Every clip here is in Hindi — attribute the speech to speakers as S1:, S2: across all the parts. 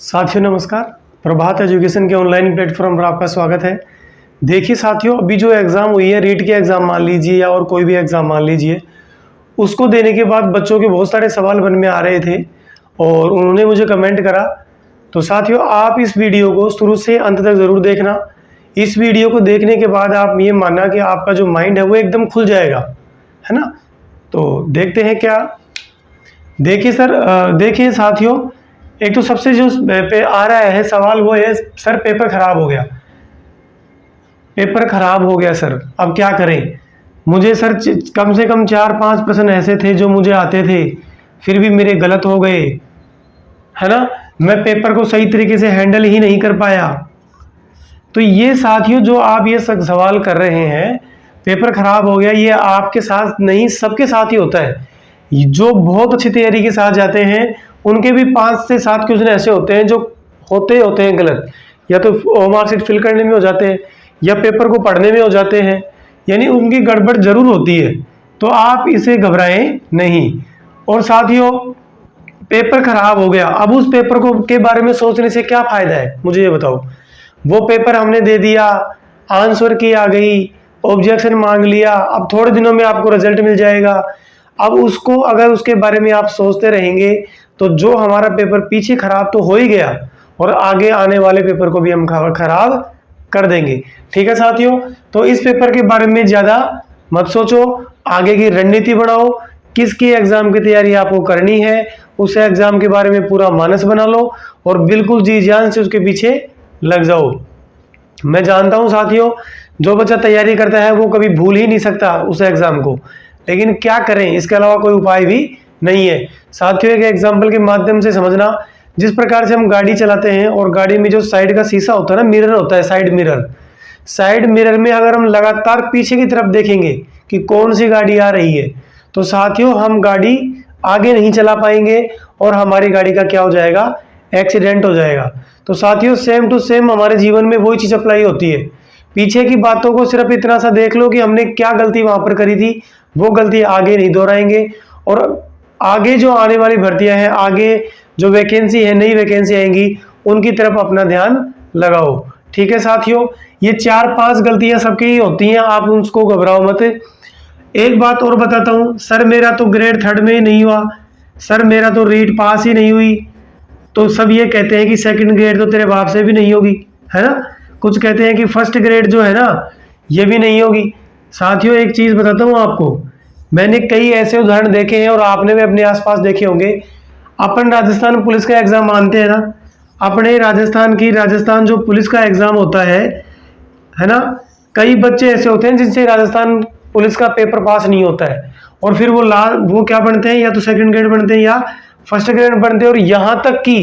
S1: साथियों नमस्कार। प्रभात एजुकेशन के ऑनलाइन प्लेटफॉर्म पर आपका स्वागत है। देखिए साथियों, अभी जो एग्ज़ाम हुई है, रीट के एग्ज़ाम मान लीजिए या और कोई भी एग्ज़ाम मान लीजिए, उसको देने के बाद बच्चों के बहुत सारे सवाल मन में आ रहे थे और उन्होंने मुझे कमेंट करा। तो साथियों, आप इस वीडियो को शुरू से अंत तक ज़रूर देखना। इस वीडियो को देखने के बाद आप ये मानना कि आपका जो माइंड है वो एकदम खुल जाएगा, है ना। तो देखते हैं क्या। देखिए देखिए साथियों, एक तो सबसे जो पे आ रहा है सवाल वो है, सर पेपर खराब हो गया, पेपर खराब हो गया सर, अब क्या करें। मुझे सर कम से कम 4-5 प्रश्न ऐसे थे जो मुझे आते थे, फिर भी मेरे गलत हो गए, है ना। मैं पेपर को सही तरीके से हैंडल ही नहीं कर पाया। तो ये साथियों, जो आप ये सवाल कर रहे हैं, पेपर खराब हो गया, ये आपके साथ नहीं सबके साथ ही होता है। जो बहुत अच्छी तैयारी के साथ जाते हैं उनके भी 5 से 7 क्वेश्चन ऐसे होते हैं जो होते हैं गलत, या तो मार्कशीट फिल करने में हो जाते हैं या पेपर को पढ़ने में हो जाते हैं, यानी उनकी गड़बड़ जरूर होती है। तो आप इसे घबराएं नहीं। और साथियों, पेपर खराब हो गया, अब उस पेपर को के बारे में सोचने से क्या फायदा है, मुझे ये बताओ। वो पेपर हमने दे दिया, आंसर की आ गई, ऑब्जेक्शन मांग लिया, अब थोड़े दिनों में आपको रिजल्ट मिल जाएगा। अब उसको अगर उसके बारे में आप सोचते रहेंगे तो जो हमारा पेपर पीछे खराब तो हो ही गया, और आगे आने वाले पेपर को भी हम खराब कर देंगे। ठीक है साथियों, तो इस पेपर के बारे में ज़्यादा मत सोचो, आगे की रणनीति बनाओ, किसकी एग्जाम की तैयारी आपको करनी है, उस एग्जाम के बारे में पूरा मानस बना लो और बिल्कुल जी जान से उसके पीछे लग जाओ। मैं जानता हूं साथियों, जो बच्चा तैयारी करता है वो कभी भूल ही नहीं सकता उस एग्जाम को, लेकिन क्या करें, इसके अलावा कोई उपाय भी नहीं है। साथियों, एक एग्जाम्पल के माध्यम से समझना, जिस प्रकार से हम गाड़ी चलाते हैं और गाड़ी में जो साइड का शीशा होता है ना, मिरर होता है, साइड मिरर में अगर हम लगातार पीछे की तरफ देखेंगे कि कौन सी गाड़ी आ रही है, तो साथियों हम गाड़ी आगे नहीं चला पाएंगे और हमारी गाड़ी का क्या हो जाएगा, एक्सीडेंट हो जाएगा। तो साथियों, सेम टू सेम हमारे जीवन में वही चीज़ अप्लाई होती है। पीछे की बातों को सिर्फ इतना सा देख लो कि हमने क्या गलती वहां पर करी थी, वो गलती आगे नहीं दोहराएंगे। और आगे जो आने वाली भर्तियां हैं, आगे जो वैकेंसी है, नई वैकेंसी आएंगी, उनकी तरफ अपना ध्यान लगाओ। ठीक है साथियों, ये 4-5 गलतियां सबकी ही होती हैं, आप उसको घबराओ मत। एक बात और बताता हूँ, सर मेरा तो ग्रेड 3rd में ही नहीं हुआ, सर मेरा तो रीट पास ही नहीं हुई, तो सब ये कहते हैं कि 2nd ग्रेड तो तेरे बाप से भी नहीं होगी, है ना। कुछ कहते हैं कि 1st ग्रेड जो है ना, ये भी नहीं होगी। साथियों, एक चीज़ बताता हूँ आपको, मैंने कई ऐसे उदाहरण देखे हैं और आपने भी अपने आसपास देखे होंगे। अपन राजस्थान पुलिस का एग्ज़ाम मानते हैं ना, अपने राजस्थान जो पुलिस का एग्ज़ाम होता है ना, कई बच्चे ऐसे होते हैं जिनसे राजस्थान पुलिस का पेपर पास नहीं होता है, और फिर वो क्या बनते हैं, या तो 2nd ग्रेड बनते हैं या 1st ग्रेड बनते हैं, और यहाँ तक कि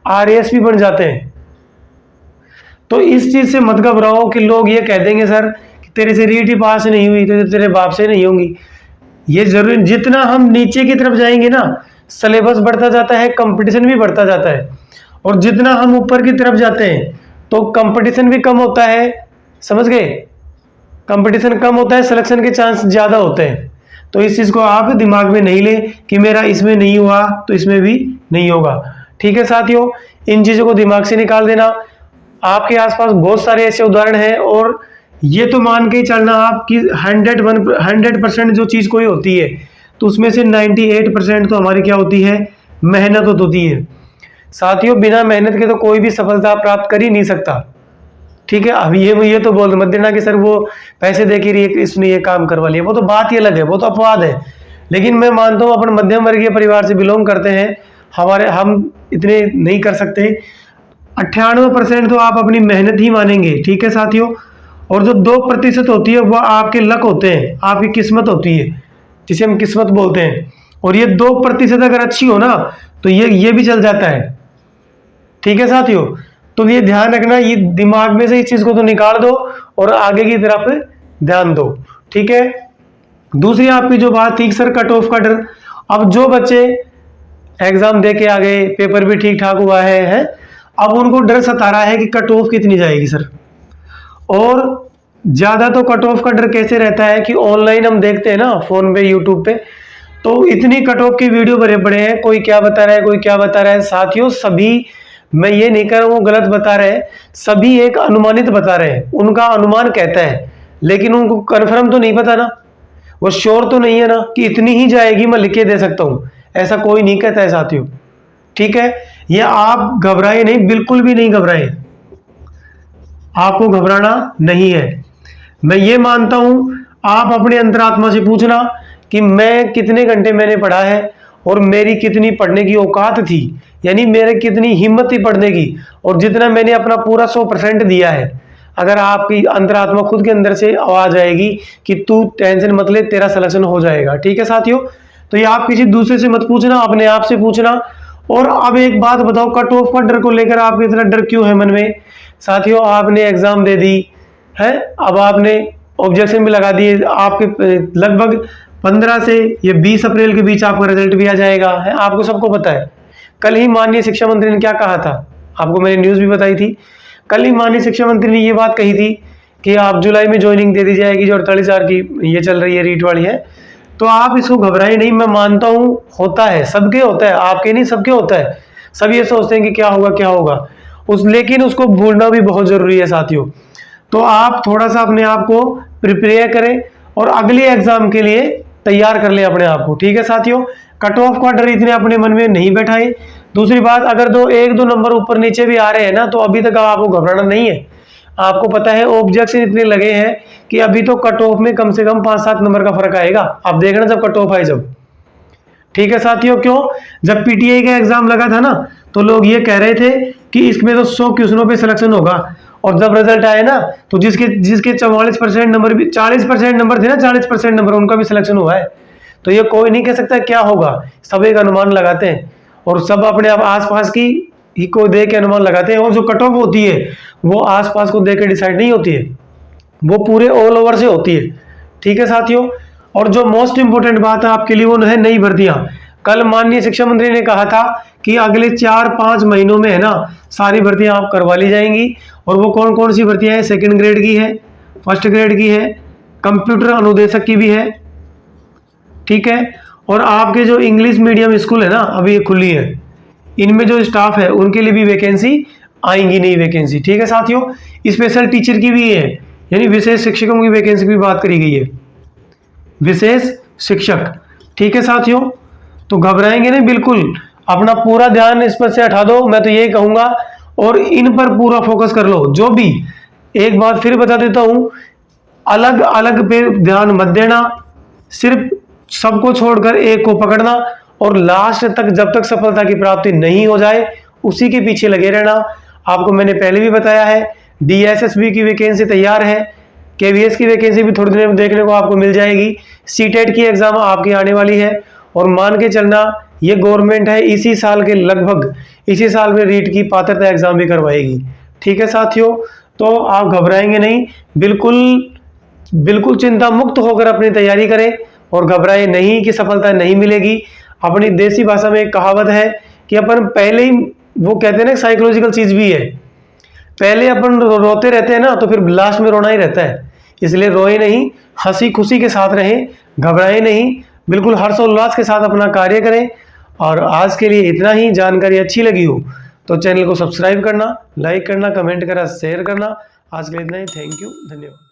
S1: RAS भी बन जाते हैं। तो इस चीज़ से मत घबराओ कि लोग ये कह देंगे सर कि तेरे से रीट ही पास नहीं हुई तो तेरे बाप से नहीं होंगी। ये जरूरी, जितना हम नीचे की तरफ जाएंगे ना, सिलेबस बढ़ता जाता है, कंपटीशन भी बढ़ता जाता है, और जितना हम ऊपर की तरफ जाते हैं तो कंपटीशन भी कम होता है। समझ गए, कंपटीशन कम होता है, सिलेक्शन के चांस ज़्यादा होते हैं। तो इस चीज़ को आप दिमाग में नहीं लें कि मेरा इसमें नहीं हुआ तो इसमें भी नहीं होगा। ठीक है साथियों, इन चीज़ों को दिमाग से निकाल देना। आपके आसपास बहुत सारे ऐसे उदाहरण हैं, और ये तो मान के ही चलना आप कि 100% जो चीज़ कोई होती है तो उसमें से 98% तो हमारी क्या होती है, मेहनत होती है। साथियों, बिना मेहनत के तो कोई भी सफलता प्राप्त कर ही नहीं सकता। ठीक है, अब ये तो बोल मत देना कि सर वो पैसे दे के इसने ये काम करवा लिया, वो तो बात ही अलग है, वो तो अपवाद है। लेकिन मैं मानता हूँ अपन मध्यम वर्गीय परिवार से बिलोंग करते हैं, हम इतने नहीं कर सकते। 98% तो आप अपनी मेहनत ही मानेंगे। ठीक है साथियों, और जो 2% होती है वह आपके लक होते हैं, आपकी किस्मत होती है, जिसे हम किस्मत बोलते हैं। और ये 2% अगर अच्छी हो ना तो ये भी चल जाता है। ठीक है साथियों, तो ये ध्यान रखना, ये दिमाग में से इस चीज को तो निकाल दो और आगे की तरफ ध्यान दो। ठीक है, दूसरी आपकी जो बात थी सर कट ऑफ का डर, अब जो बच्चे एग्जाम दे के आ गए, पेपर भी ठीक ठाक हुआ है, अब उनको डर सता रहा है कि कट ऑफ कितनी जाएगी सर। और ज्यादा तो कट ऑफ का डर कैसे रहता है कि ऑनलाइन हम देखते हैं ना, फोन पे, यूट्यूब पे, तो इतनी कट ऑफ की वीडियो भरे पड़े हैं, कोई क्या बता रहा है, कोई क्या बता रहा है। साथियों, सभी मैं ये नहीं कह रहा हूँ वो गलत बता रहे हैं, सभी एक अनुमानित बता रहे हैं, उनका अनुमान कहता है, लेकिन उनको कन्फर्म तो नहीं पता ना, वो श्योर तो नहीं है ना कि इतनी ही जाएगी, मैं लिख के दे सकता हूँ, ऐसा कोई नहीं कहता है साथियों। ठीक है, ये आप घबराए नहीं, बिल्कुल भी नहीं घबराए, आपको घबराना नहीं है। मैं ये मानता हूं, आप अपने अंतरात्मा से पूछना कि मैं कितने घंटे मैंने पढ़ा है और मेरी कितनी पढ़ने की औकात थी, यानी मेरे कितनी हिम्मत थी पढ़ने की, और जितना मैंने अपना पूरा 100% दिया है। अगर आपकी अंतरात्मा खुद के अंदर से आवाज आएगी कि तू टेंशन मत ले, तेरा सिलेक्शन हो जाएगा। ठीक है साथियों, तो ये आप किसी दूसरे से मत पूछना, अपने आप से पूछना। और अब एक बात बताओ, कट ऑफ का डर को लेकर आपको इतना डर क्यों है मन में? साथियों, आपने एग्जाम दे दी है, अब आपने ऑब्जेक्शन भी लगा दिए, आपके लगभग 15 से ये 20 अप्रैल के बीच आपका रिजल्ट भी आ जाएगा है, आपको सबको पता है। कल ही माननीय शिक्षा मंत्री ने क्या कहा था, आपको मैंने न्यूज़ भी बताई थी। कल ही माननीय शिक्षा मंत्री ने ये बात कही थी कि आप जुलाई में ज्वाइनिंग दे दी जाएगी, जो 48,000 की ये चल रही है, रीट वाली है। तो आप इसको घबराए नहीं, मैं मानता हूँ होता है, सबके होता है, आपके नहीं सबके होता है। सब ये सोचते हैं कि क्या होगा क्या होगा, लेकिन उसको भूलना भी बहुत जरूरी है साथियों। तो आप थोड़ा सा अपने आप को प्रिपेयर करें और अगले एग्जाम के लिए तैयार कर लें अपने आप को। ठीक है साथियों, कट ऑफ का डर इतने अपने मन में नहीं बैठाए। दूसरी बात, अगर एक दो नंबर ऊपर नीचे भी आ रहे हैं ना, तो अभी तक आपको घबराना नहीं है। आपको पता है ऑब्जेक्शन इतने लगे हैं कि अभी तो कट ऑफ में कम से कम 5-7 नंबर का फर्क आएगा, आप देखना जब कट ऑफ आए जब। ठीक है साथियों, क्यों? जब पीटीआई का एग्जाम लगा था ना, तो लोग ये कह रहे थे कि इसमें तो 100 क्वेश्चनों पे सिलेक्शन होगा, और जब रिजल्ट आए ना, तो जिसके 44% नंबर भी, 40% नंबर थे ना, 40% नंबर, उनका भी सिलेक्शन हुआ है। तो ये कोई नहीं कह सकता क्या होगा, सब एक अनुमान लगाते हैं, और सब अपने आप आसपास की ही को देख के अनुमान लगाते हैं। और जो कट ऑफ होती है वो आसपास को देख के डिसाइड नहीं होती है, वो पूरे ऑल ओवर से होती है। ठीक है साथियों, और जो मोस्ट इंपोर्टेंट बात है आपके लिए वो है नई भर्तियां। कल माननीय शिक्षा मंत्री ने कहा था कि अगले 4-5 महीनों में है ना, सारी भर्तियां आप करवा ली जाएंगी। और वो कौन कौन सी भर्तियां हैं? 2nd ग्रेड की है, 1st ग्रेड की है, कंप्यूटर अनुदेशक की भी है। ठीक है, और आपके जो इंग्लिश मीडियम स्कूल है ना, अभी ये खुली है, इनमें जो स्टाफ है उनके लिए भी वैकेंसी आएंगी, नई वैकेंसी। ठीक है साथियों, स्पेशल टीचर की भी है, यानी विशेष शिक्षकों की वैकेंसी की बात करी गई है, विशेष शिक्षक। ठीक है साथियों, तो घबराएंगे नहीं बिल्कुल, अपना पूरा ध्यान इस पर से हटा दो, मैं तो यही कहूंगा, और इन पर पूरा फोकस कर लो। जो भी, एक बात फिर बता देता हूं, अलग अलग पे ध्यान मत देना, सिर्फ सबको छोड़कर एक को पकड़ना, और लास्ट तक जब तक सफलता की प्राप्ति नहीं हो जाए उसी के पीछे लगे रहना। आपको मैंने पहले भी बताया है, डीएसएसबी की वैकेंसी तैयार है, केवीएस की वैकेंसी भी थोड़ी देर में देखने को आपको मिल जाएगी, सीटेट की एग्जाम आपकी आने वाली है, और मान के चलना ये गवर्नमेंट है इसी साल के लगभग इसी साल में रीट की पात्रता एग्जाम भी करवाएगी। ठीक है साथियों, तो आप घबराएंगे नहीं, बिल्कुल बिल्कुल चिंता मुक्त होकर अपनी तैयारी करें, और घबराए नहीं कि सफलता नहीं मिलेगी। अपनी देसी भाषा में एक कहावत है कि अपन पहले ही, वो कहते हैं ना, साइकोलॉजिकल चीज भी है, पहले अपन रोते रहते हैं ना, तो फिर लास्ट में रोना ही रहता है। इसलिए रोए नहीं, हंसी खुशी के साथ रहें, घबराए नहीं, बिल्कुल हर्षोल्लास के साथ अपना कार्य करें। और आज के लिए इतना ही। जानकारी अच्छी लगी हो तो चैनल को सब्सक्राइब करना, लाइक करना, कमेंट करना, शेयर करना। आज के लिए इतना ही। थैंक यू, धन्यवाद।